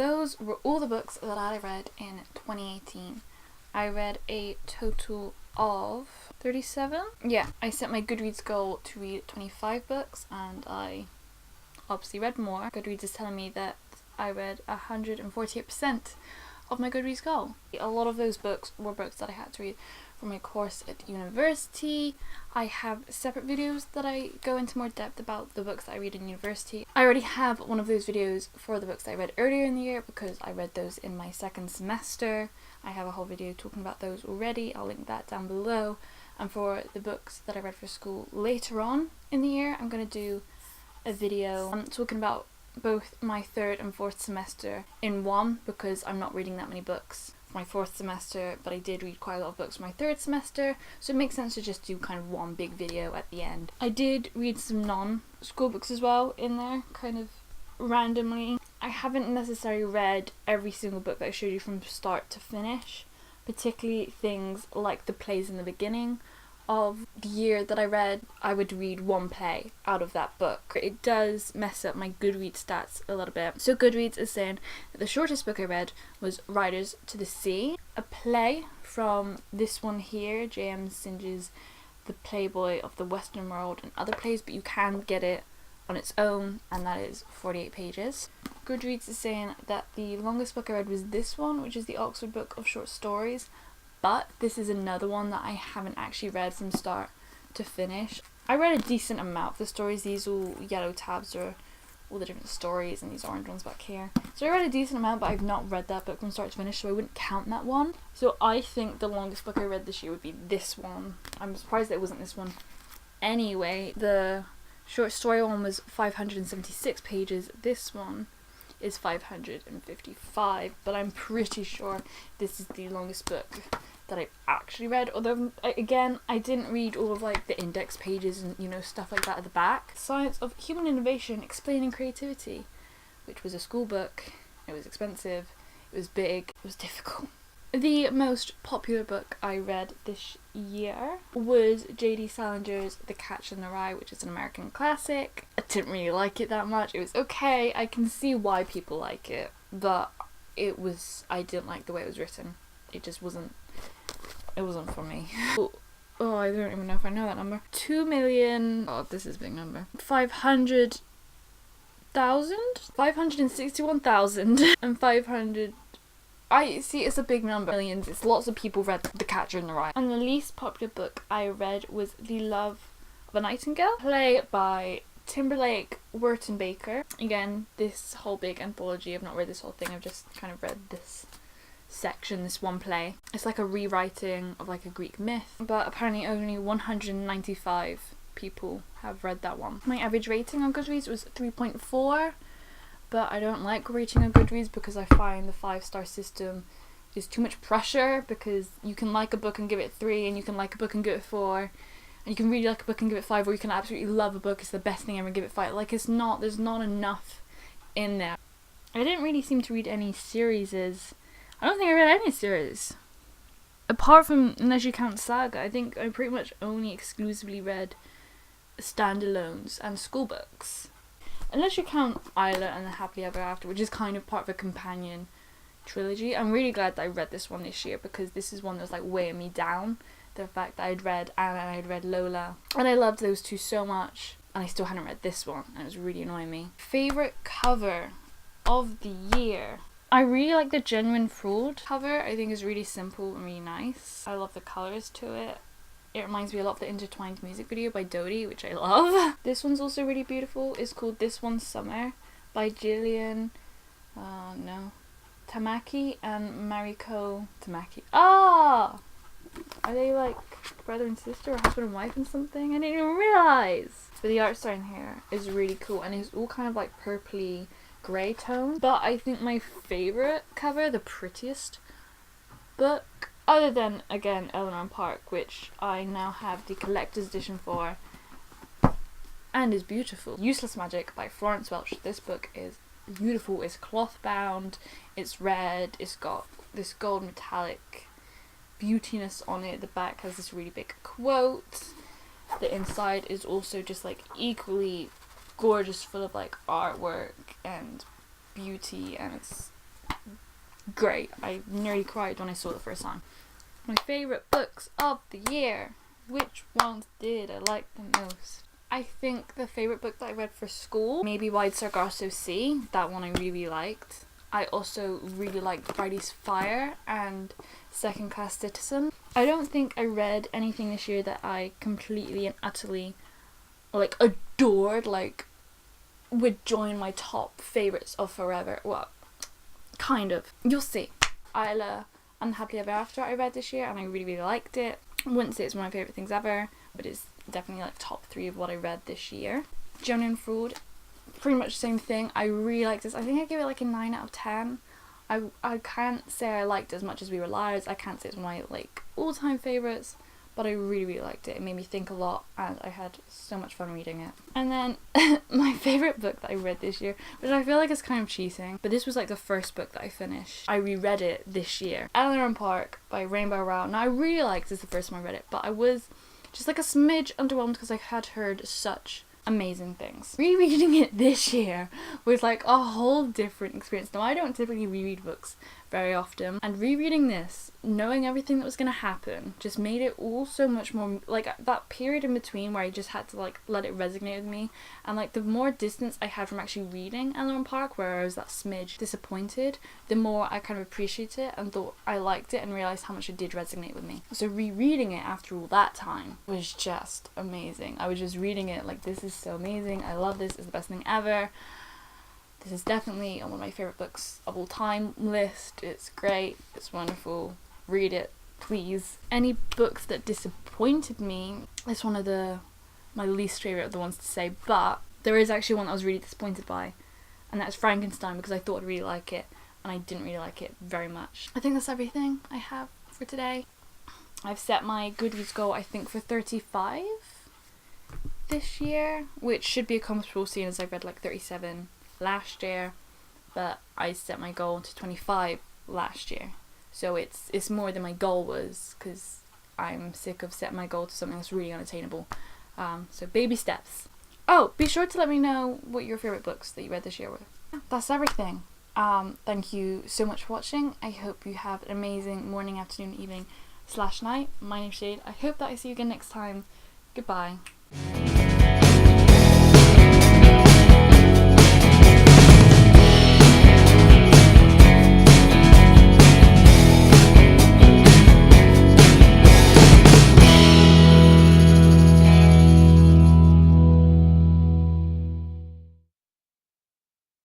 those were all the books that I read in 2018. I read a total of 37. Yeah, I set my Goodreads goal to read 25 books and I obviously read more. Goodreads is telling me that I read 148% of my Goodreads goal. A lot of those books were books that I had to read for my course at university. I have separate videos that I go into more depth about the books that I read in university. I already have one of those videos for the books that I read earlier in the year because I read those in my second semester. I have a whole video talking about those already. I'll link that down below. And for the books that I read for school later on in the year, I'm going to do a video talking about both my third and fourth semester in one, because I'm not reading that many books for my fourth semester, but I did read quite a lot of books for my third semester, so it makes sense to just do kind of one big video at the end. I did read some non-school books as well in there, kind of randomly. I haven't necessarily read every single book that I showed you from start to finish, particularly things like the plays in the beginning of the year that I read. I would read one play out of that book. It does mess up my Goodreads stats a little bit. So Goodreads is saying that the shortest book I read was Riders to the Sea, a play from this one here, J.M. Singe's The Playboy of the Western World and Other Plays, but you can get it on its own, and that is 48 pages. Goodreads is saying that the longest book I read was this one, which is the Oxford Book of Short Stories, but this is another one that I haven't actually read from start to finish. I read a decent amount of the stories. These all yellow tabs are all the different stories, and these orange ones back here. So I read a decent amount, but I've not read that book from start to finish, so I wouldn't count that one. So I think the longest book I read this year would be this one. I'm surprised that it wasn't this one anyway. The short story one was 576 pages. This one is 555, but I'm pretty sure this is the longest book that I've actually read, although again I didn't read all of like the index pages and stuff like that at the back. Science of Human Innovation Explaining Creativity, which was a school book. It was expensive, it was big, it was difficult. The most popular book I read this year was J.D. Salinger's The Catcher in the Rye, which is an American classic. I didn't really like it that much. It was okay. I can see why people like it, but I didn't like the way it was written. It just wasn't for me. Oh, I don't even know if I know that number. 2 million, oh, this is a big number. 500,000? 561,000 and 500. I see, it's a big number. Millions. It's lots of people read The Catcher in the Rye. And the least popular book I read was The Love of a Nightingale, play by Timberlake Wharton Baker. Again, this whole big anthology, I've not read this whole thing, I've just kind of read this section, this one play. It's like a rewriting of like a Greek myth, but apparently only 195 people have read that one. My average rating on Goodreads was 3.4, but I don't like rating on Goodreads because I find the 5-star system is too much pressure, because you can like a book and give it 3, and you can like a book and give it 4, and you can really like a book and give it 5, or you can absolutely love a book, it's the best thing ever, and give it 5. Like, there's not enough in there. I didn't really seem to read any series. I don't think I read any series. Apart from, unless you count Saga, I think I pretty much only exclusively read standalones and school books. Unless you count Isla and the Happily Ever After, which is kind of part of a companion trilogy. I'm really glad that I read this one this year, because this is one that was like weighing me down. The fact that I'd read Anna and I'd read Lola, and I loved those two so much, and I still hadn't read this one, and it was really annoying me. Favourite cover of the year? I really like the Genuine Fraud cover. I think it's really simple and really nice. I love the colours to it. It reminds me a lot of the Intertwined music video by Dodie, which I love. This one's also really beautiful. It's called This One Summer by Jillian Tamaki and Mariko Tamaki. Ah! Are they like brother and sister or husband and wife and something? I didn't even realise! But the art style in here is really cool, and it's all kind of like purpley grey tone. But I think my favourite cover, the prettiest book, other than, again, Eleanor and Park, which I now have the collector's edition for, and is beautiful. Useless Magic by Florence Welch. This book is beautiful. It's cloth bound, it's red, it's got this gold metallic beautiness on it. The back has this really big quote. The inside is also just like equally gorgeous, full of like artwork and beauty, and it's great. I nearly cried when I saw it the first time. My favourite books of the year. Which ones did I like the most? I think the favourite book that I read for school, maybe Wide Sargasso Sea. That one I really liked. I also really liked Bridie's Fire and Second Class Citizen. I don't think I read anything this year that I completely and utterly like adored, like would join my top favourites of forever. Well, kind of. You'll see. Isla Unhappily Ever After I read this year and I really, really liked it. I wouldn't say it's one of my favourite things ever, but it's definitely like top 3 of what I read this year. Joan and Fraud, pretty much the same thing. I really liked this. I think I gave it like a 9 out of 10. I can't say I liked it as much as We Were Liars. I can't say it's one of my like all-time favourites, but I really, really liked it. It made me think a lot and I had so much fun reading it. And then my favourite book that I read this year, which I feel like is kind of cheating, but this was like the first book that I finished. I reread it this year. Eleanor and Park by Rainbow Rowell. Now I really liked this the first time I read it, but I was just like a smidge underwhelmed because I had heard such amazing things. Rereading it this year was like a whole different experience. Now I don't typically reread books very often, and rereading this, knowing everything that was going to happen, just made it all so much more, like that period in between where I just had to like let it resonate with me, and like the more distance I had from actually reading Eleanor and Park, where I was that smidge disappointed, the more I kind of appreciated it and thought I liked it and realised how much it did resonate with me. So rereading it after all that time was just amazing. I was just reading it like, this is so amazing, I love this, it's the best thing ever. This is definitely on one of my favourite books of all time list. It's great, it's wonderful, read it, please. Any books that disappointed me, it's one of my least favourite of the ones to say, but there is actually one that I was really disappointed by, and that's Frankenstein, because I thought I'd really like it, and I didn't really like it very much. I think that's everything I have for today. I've set my Goodreads goal, I think, for 35 this year, which should be accomplishable seeing as I've read like 37 last year, but I set my goal to 25 last year, so it's more than my goal was, because I'm sick of setting my goal to something that's really unattainable. So baby steps. Oh, be sure to let me know what your favourite books that you read this year were. That's everything. Thank you so much for watching. I hope you have an amazing morning, afternoon, evening / night. My name's Jade. I hope that I see you again next time. Goodbye.